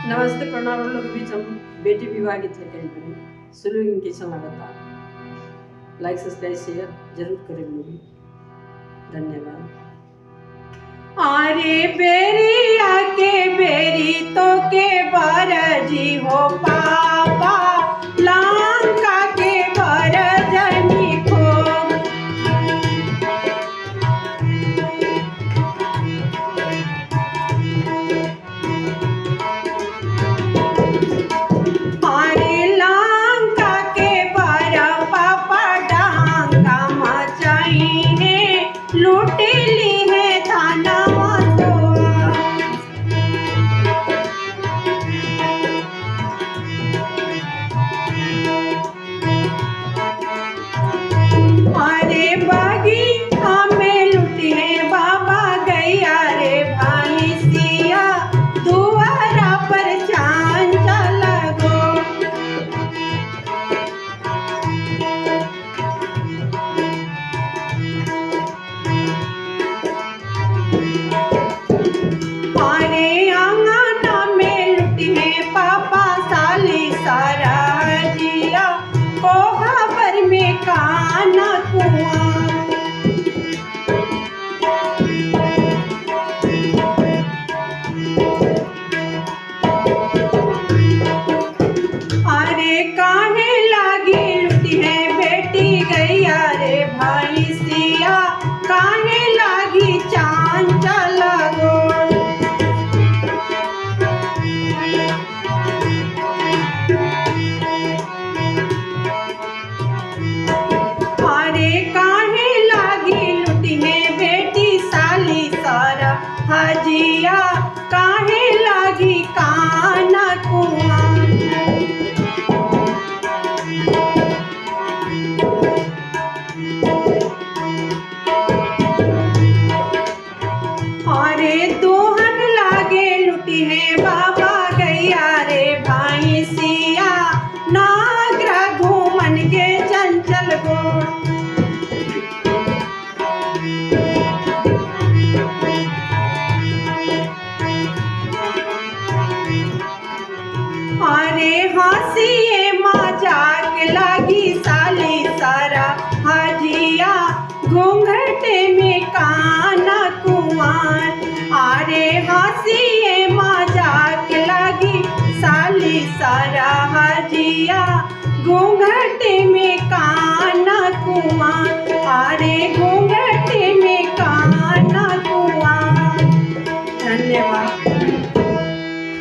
नमस्ते प्रणाम हम लोग के बीच हम बेटी विवाह गीत लेकर आई बनी सुनो इनके अच्छा लगता लाइक सब्सक्राइब शेयर जरूर करें लोग। धन्यवाद। अरे बेरी आके बेरी तो के बरजी हो पापा लंका के बरजनी को अरे लंका के बर पापा डांगा मचाई है लूट ली है धनवा तो अरे बागी हमें लुटी है बाबा गैया रे भाई सिया दुआरा पर चांद लगो अरे आंगना में लुटी है पापा साली सारा जिया कोहा पर में काना कुआं अरे काहे लागी लुटी है बेटी गैया रे भाई सिया काहे लागी चांद लगो अरे काहे लागी लुटी है बेटी साली सारा हजिया काहे लागी काना कुआं अरे दोहन लागे लुटी है बाबा गैया रे भाई सिया नागरा घूमन के चंचल गोड़ अरे हंसिए मजाक लागी साली सारा हजिया घूंघटे में काना कुआं अरे हंसिए